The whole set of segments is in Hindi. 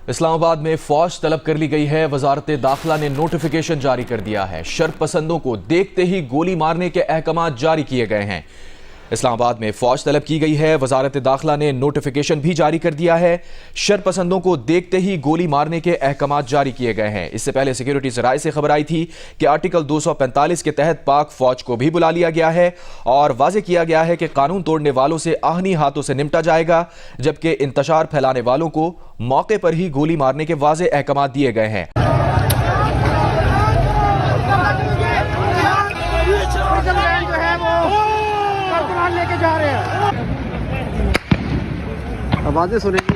इस्लामाबाद में फौज तलब कर ली गई है। वजारत दाखिला ने नोटिफिकेशन जारी कर दिया है। शर्त पसंदों को देखते ही गोली मारने के अहकाम जारी किए गए हैं। इस्लामाबाद में फौज तलब की गई है। वजारत दाखिला ने नोटिफिकेशन भी जारी कर दिया है। शर्त पसंदों को देखते ही गोली मारने के अहकाम जारी किए गए हैं। इससे पहले सिक्योरिटी जराए से खबर आई थी कि आर्टिकल 245 के तहत पाक फौज को भी बुला लिया गया है और वाजे किया गया है कि कानून तोड़ने वालों से आहनी हाथों से निपटा जाएगा, जबकि इंतशार फैलाने वालों को मौके पर ही गोली मारने के वाजे अहकाम दिए गए हैं। आवाजें सुनेंगी,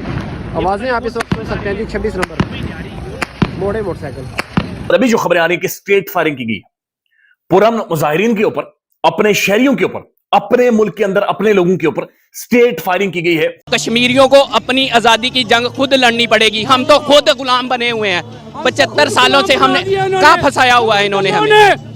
आवाजें आप इस वक्त सुन सकते हैं जी। 26 नंबर मोड़े मोटरसाइकिल। अभी जो खबरें आ रही है कि स्ट्रेट फायरिंग की गई पुरअमन मुजाहिरीन के ऊपर, अपने शहरियों के ऊपर, अपने मुल्क के अंदर अपने लोगों के ऊपर स्ट्रेट फायरिंग की गई है। कश्मीरियों को अपनी आजादी की जंग खुद लड़नी पड़ेगी। हम तो खुद गुलाम बने हुए हैं। 75 सालों से हमने कहाँ फंसाया हुआ है इन्होंने, हमें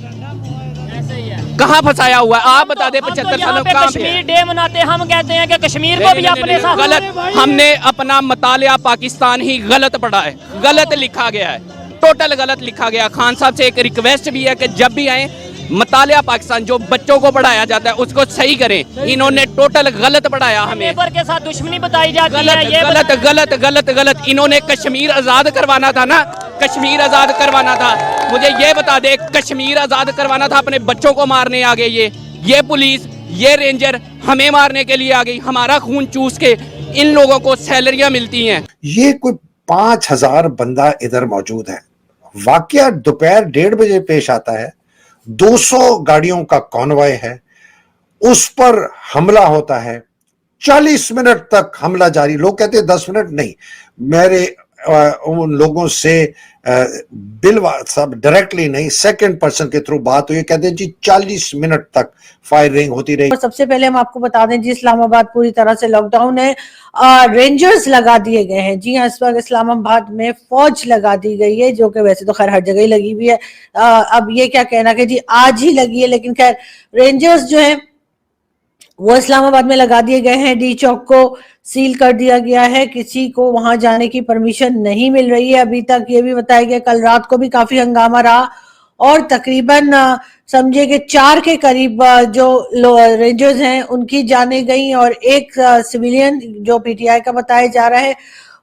कहाँ फंसाया हुआ है? आप बता दें 75 सालों में कश्मीर डे मनाते हैं, हम कहते हैं कि कश्मीर को भी अपने साथ। गलत, हमने अपना मतालिया पाकिस्तान ही गलत पढ़ा है, गलत लिखा गया है, टोटल गलत लिखा गया। खान साहब से एक रिक्वेस्ट भी है कि जब भी आए मतालिया पाकिस्तान जो बच्चों को पढ़ाया जाता है उसको सही करें। इन्होंने टोटल गलत पढ़ाया हमें, लेबर के साथ दुश्मनी बताई जाती है। ये गलत गलत गलत गलत। इन्होंने कश्मीर आजाद करवाना था ना, कश्मीर आजाद करवाना था। मुझे ये बता दे, कश्मीर आजाद करवाना था, अपने बच्चों को मारने आ गए ये पुलिस, ये रेंजर हमें मारने के लिए आ गई। हमारा खून चूस के इन लोगों को सैलरियां मिलती हैं। ये कोई 5000 बंदा इधर मौजूद है। वाकया दोपहर 1:30 बजे पेश आता है। 200 गाड़ियों का कॉन्वॉय है, उस पर हमला होता है। 40 मिनट तक हमला जारी। लोग कहते हैं 10 मिनट नहीं, मेरे उन लोगों से बिल सब डायरेक्टली नहीं, सेकंड पर्सन के थ्रू बात हुई, कहते हैं जी 40 मिनट तक फायरिंग होती रही। और सबसे पहले हम आपको बता दें जी, इस्लामाबाद पूरी तरह से लॉकडाउन है। रेंजर्स लगा दिए गए हैं। जी हाँ, इस वक्त इस्लामाबाद में फौज लगा दी गई है, जो कि वैसे तो खैर हर जगह ही लगी हुई है। अब ये क्या कहना कि जी आज ही लगी है, लेकिन खैर रेंजर्स जो है वो इस्लामाबाद में लगा दिए गए हैं। डी चौक को सील कर दिया गया है, किसी को वहां जाने की परमिशन नहीं मिल रही है। अभी तक ये भी बताया गया, कल रात को भी काफी हंगामा रहा और तकरीबन समझे कि 4 के करीब जो रेंजर्स हैं उनकी जाने गई और एक सिविलियन जो पीटीआई का बताया जा रहा है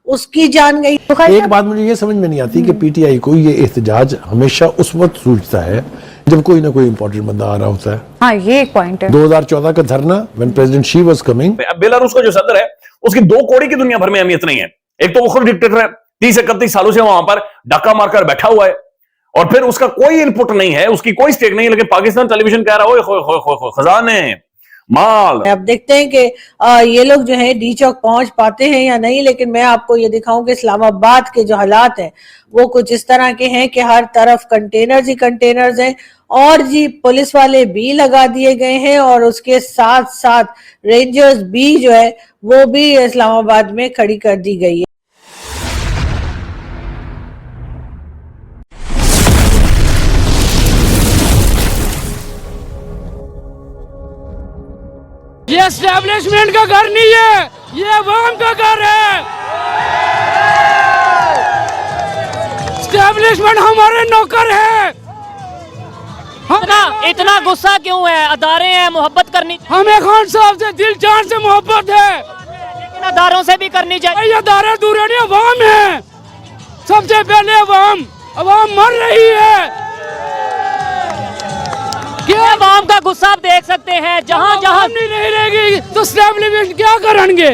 उसकी जान गई। एक बात मुझे ये समझ में नहीं आती कि पीटीआई को ये एहतजाज हमेशा उस वक्त सूझता है जब कोई ना कोई इंपॉर्टेंट बंदा आ रहा होता है। हाँ, ये एक पॉइंट है। 2014 का धरना, when president Xi was coming. Belarus का जो सदर है उसकी 2 कौड़ी की दुनिया भर में अहमियत नहीं है। एक तो वो खुद डिक्टेटर है, 30-31 सालों से वहां पर डाका मारकर बैठा हुआ है और फिर उसका कोई इनपुट नहीं है, उसकी कोई स्टेक नहीं है। लेकिन पाकिस्तान टेलीविजन कह रहा हो खजाने माल। अब देखते हैं कि ये लोग जो है डी चौक पहुंच पाते हैं या नहीं। लेकिन मैं आपको ये दिखाऊं कि इस्लामाबाद के जो हालात हैं वो कुछ इस तरह के हैं कि हर तरफ कंटेनर्स ही कंटेनर्स हैं और जी पुलिस वाले भी लगा दिए गए हैं और उसके साथ साथ रेंजर्स भी जो है वो भी इस्लामाबाद में खड़ी कर दी गई है। ये एस्टेब्लिशमेंट का घर नहीं है, ये अवाम का घर है। एस्टेब्लिशमेंट हमारे नौकर है। इतना गुस्सा क्यों है? अदारे हैं, मोहब्बत करनी। हमें खान साहब से दिल जान से मोहब्बत है, लेकिन अदारों से भी करनी चाहिए। ये अदारे दूर नहीं, अवाम है। सबसे पहले अवाम मर रही है। अवाम का गुस्सा आप देख सकते हैं। जहाँ जहाँ नहीं रहेगी तो एस्टेब्लिशमेंट क्या करेंगे?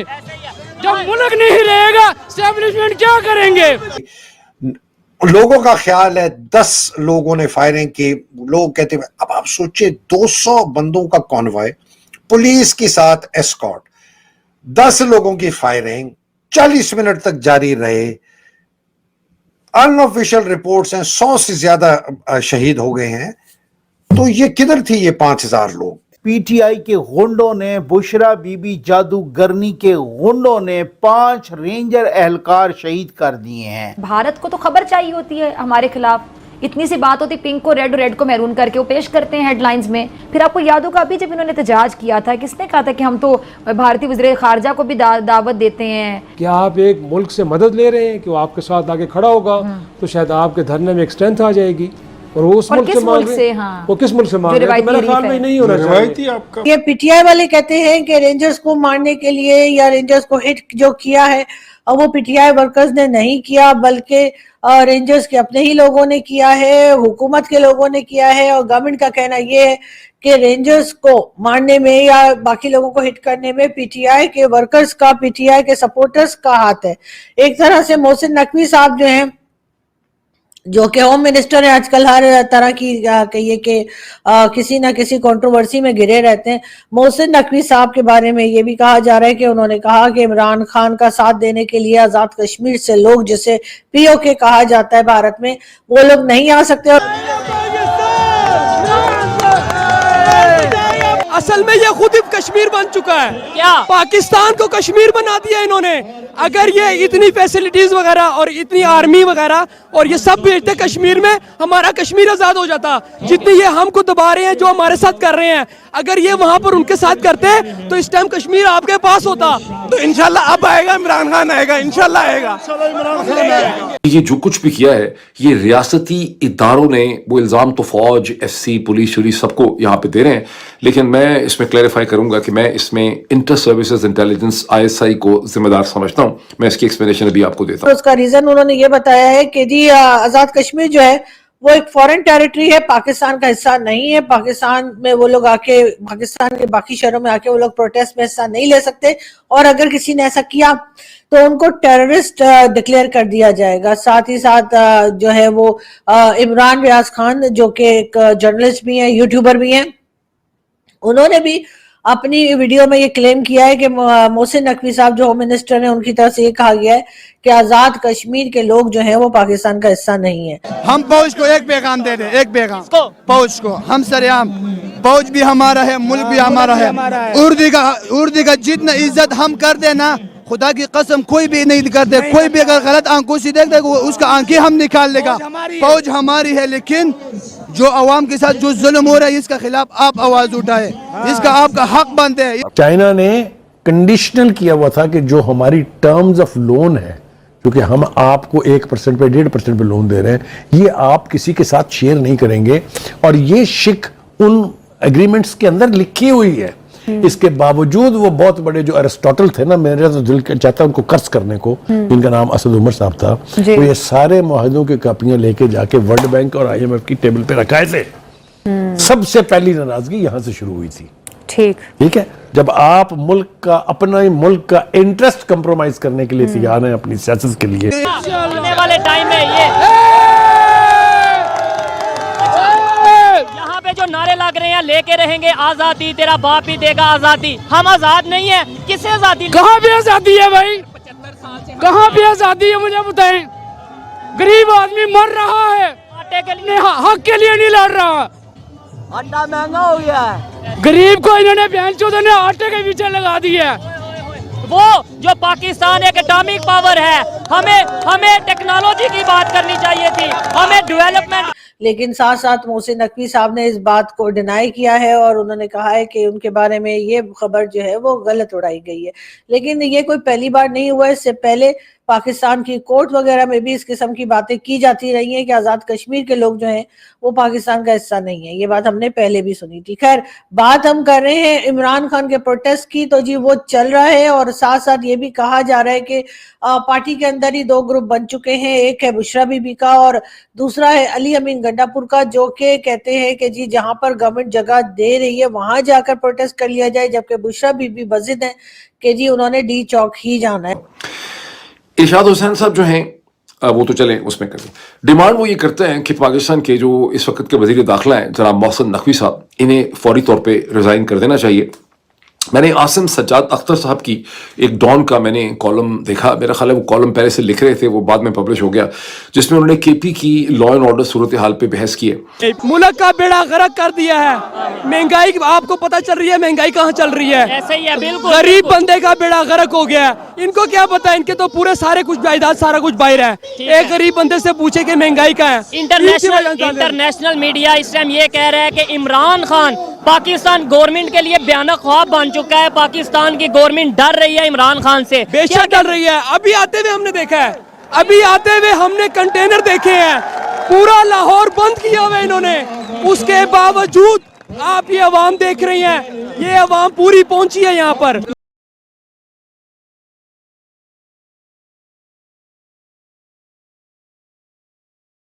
जब मुल्क नहीं रहेगा एस्टेब्लिशमेंट क्या करेंगे? लोगों का ख्याल है 10 लोगों ने फायरिंग की। लोग कहते हैं, अब आप सोचिए 200 बंदों का कॉन्वॉय, पुलिस के साथ एस्कॉर्ट, 10 लोगों की फायरिंग 40 मिनट तक जारी रहे। अनऑफिशियल रिपोर्ट्स हैं 100 से ज्यादा शहीद हो गए हैं। तो ये किधर थी ये 5000 लोग? पीटीआई के गुंडों ने, बुशरा बीबी जादूगरनी के गुंडों ने 5 रेंजर एहलकार शहीद कर दिए हैं। भारत को तो खबर चाहिए होती है हमारे खिलाफ इतनी सी बात होती पिंक को रेड और रेड को मैरून करके वो पेश करते हैं हेडलाइंस में। फिर आपको याद होगा अभी जब इन्होंने एहतजाज किया था, किसने कहा था कि हम तो भारतीय वज़ीर ख़ारजा को भी दावत देते हैं। क्या आप एक मुल्क से मदद ले रहे हैं कि वो आपके साथ आगे खड़ा होगा तो शायद आपके धरने में एक स्ट्रेंथ आ जाएगी, और वो उस मुल्क से मांग रहे हैं। हाँ। वो किस मुल्क से मांग रहे हैं? मेरे ख्याल में नहीं होना चाहिए आपका। ये पीटीआई वाले कहते हैं कि रेंजर्स को मारने के लिए या रेंजर्स को हिट जो किया है वो पीटीआई वर्कर्स ने नहीं किया, बल्कि रेंजर्स के अपने ही लोगों ने किया है, हुकूमत के लोगों ने किया है। और गवर्नमेंट का कहना ये है कि रेंजर्स को मारने में या बाकी लोगों को हिट करने में पीटीआई के वर्कर्स का, पीटीआई के सपोर्टर्स का हाथ है। एक तरह से मोहसिन नकवी साहब जो हैं, जो कि होम मिनिस्टर है, आजकल हर तरह की कहिए कि किसी ना किसी कंट्रोवर्सी में घिरे रहते हैं। मोहसिन नकवी साहब के बारे में ये भी कहा जा रहा है कि उन्होंने कहा कि इमरान खान का साथ देने के लिए आजाद कश्मीर से लोग, जिसे पीओके कहा जाता है भारत में, वो लोग नहीं आ सकते। असल में ये खुद ही कश्मीर बन चुका है। क्या पाकिस्तान को कश्मीर बना दिया इन्होंने। अगर ये इतनी फैसिलिटीज वगैरह और इतनी आर्मी वगैरह और ये सब भेजते कश्मीर में, हमारा कश्मीर आजाद हो जाता। जितनी ये हमको दबा रहे हैं, जो हमारे साथ कर रहे हैं, अगर ये वहां पर उनके साथ करते तो इस टाइम कश्मीर आपके पास होता। तो इंशाल्लाह अब आएगा, इमरान खान आएगा, इंशाल्लाह आएगा। ये जो कुछ भी किया है, ये रियासती इदारों ने, वो इल्जाम तो फौज, एससी, पुलिस सबको यहाँ पे दे रहे हैं, लेकिन मैं इसमें क्लैरिफाई करूंगा कि मैं इसमें इंटर सर्विसेज इंटेलिजेंस ISI को जिम्मेदार समझता हूं। मैं इसकी एक्सप्लेनेशन अभी आपको देता हूं। उसका रीजन उन्होंने ये बताया है कि जी आजाद कश्मीर जो है वो एक फॉरेन टेरिटरी है, पाकिस्तान का हिस्सा नहीं है। पाकिस्तान में वो लोग आके, पाकिस्तान के बाकी शहरों में आके वो लोग प्रोटेस्ट में हिस्सा नहीं ले सकते, और अगर किसी ने ऐसा किया तो उनको टेररिस्ट डिक्लेयर कर दिया जाएगा। साथ ही साथ जो है वो इमरान रियाज खान, जो कि एक जर्नलिस्ट भी हैं, यूट्यूबर भी हैं, उन्होंने भी अपनी वीडियो में ये क्लेम किया है कि मोहसिन नकवी साहब जो होम मिनिस्टर हैं, उनकी तरफ से ये कहा गया है कि आजाद कश्मीर के लोग जो हैं वो पाकिस्तान का हिस्सा नहीं है। हम फौज को एक पैगाम दे रहे, एक पैगाम फौज को, हम सरेआम, फौज भी हमारा है, मुल्क भी हमारा है। उर्दी का जितना इज्जत हम कर देना, खुदा की कसम कोई भी नहीं करते। कोई भी अगर गलत आंखों से देख देगा उसका आंखें हम निकाल लेगा। फौज हमारी है, लेकिन जो अवाम के साथ जो जुल्म हो रहा है इसका खिलाफ आप आवाज उठाए, इसका आपका हक बनते है। चाइना ने कंडीशनल किया हुआ था कि जो हमारी टर्म्स ऑफ लोन है, क्योंकि हम आपको 1% पे 1.5% पे लोन दे रहे हैं, ये आप किसी के साथ शेयर नहीं करेंगे, और ये शिक उन एग्रीमेंट्स के अंदर लिखी हुई है। इसके बावजूद वो बहुत बड़े जो अरिस्टोटल थे ना, मेरा तो दिल चाहता उनको कर्ज करने को, जिनका नाम असद उमर साहब था, वो ये सारे मुआहदों की कापियां लेके जाके वर्ल्ड बैंक और IMF की टेबल पे रखाए थे। सबसे पहली नाराजगी यहां से शुरू हुई थी। ठीक है, जब आप मुल्क का, अपना ही मुल्क का इंटरेस्ट कंप्रोमाइज करने के लिए तैयार हैं अपनी सियासत के लिए, आने वाले टाइम में ये यहाँ पे जो नारे लग रहे हैं, लेके रहेंगे आजादी, तेरा बाप ही देगा आजादी, हम आजाद नहीं है। किसे आजादी? कहाँ पे आजादी है भाई? कहाँ पे आजादी है मुझे बताएं। गरीब आदमी मर रहा है, आटे के लिए, हक के लिए नहीं लड़ रहा। आटा महंगा हो गया है, गरीब को इन्होंने बहन चोदों ने आटे के पीछे लगा दिया। वो जो पाकिस्तान एक एटॉमिक पावर है, हमें टेक्नोलॉजी की बात करनी चाहिए थी, हमें डेवलपमेंट। लेकिन साथ साथ मोहसिन नकवी साहब ने इस बात को डिनाई किया है और उन्होंने कहा है कि उनके बारे में ये खबर जो है वो गलत उड़ाई गई है। लेकिन ये कोई पहली बार नहीं हुआ, इससे पहले पाकिस्तान की कोर्ट वगैरह में भी इस किस्म की बातें की जाती रही हैं कि आजाद कश्मीर के लोग जो हैं वो पाकिस्तान का हिस्सा नहीं है। ये बात हमने पहले भी सुनी थी। खैर, बात हम कर रहे हैं इमरान खान के प्रोटेस्ट की, तो जी वो चल रहा है, और साथ साथ ये भी कहा जा रहा है कि पार्टी के अंदर ही 2 ग्रुप बन चुके हैं। एक है बुशरा बीबी का और दूसरा है अली अमीन गंडापुर का, जो कि कहते हैं कि जी जहां पर गवर्नमेंट जगह दे रही है वहां जाकर प्रोटेस्ट कर लिया जाए, जबकि बुशरा बीबी बजिद है कि जी उन्होंने डी चौक ही जाना है। इरशाद हुसैन साहब जो हैं, वो तो चलें उसमें करें, डिमांड वो ये करते हैं कि पाकिस्तान के जो इस वक्त के वजीर दाखिला हैं जनाब मोहसिन नकवी साहब, इन्हें फौरी तौर पे रिजाइन कर देना चाहिए, मैंने आसिम सज्जाद अख्तर साहब की एक डॉन का मैंने कॉलम देखा, मेरा ख्याल है वो कॉलम पहले से लिख रहे थे, वो बाद में पब्लिश हो गया, जिसमें उन्होंने केपी की लॉ एंड ऑर्डर सूरत हाल पे बहस की है। मुल्क का बेड़ा गर्क कर दिया है, महंगाई आपको पता चल रही है महंगाई कहाँ चल रही है, ऐसे ही है बिल्कुल। गरीब बंदे का बेड़ा गर्क हो गया है। इनको क्या पता, इनके तो पूरे सारे कुछ जायदाद सारा कुछ बाहर है, एक गरीब बंदे से पूछे कि महंगाई का है। इंटरनेशनल मीडिया इस टाइम ये कह रहा है कि इमरान खान पाकिस्तान गवर्नमेंट के लिए बयाना ख्वाब बन चुका है, पाकिस्तान की गवर्नमेंट डर रही है इमरान खान से। बेशक डर रही है, अभी आते हुए हमने देखा है, अभी आते हुए हमने कंटेनर देखे हैं, पूरा लाहौर बंद किया हुआ इन्होंने, उसके बावजूद आप ये अवाम देख रही हैं, ये अवाम पूरी पहुंची है यहाँ पर।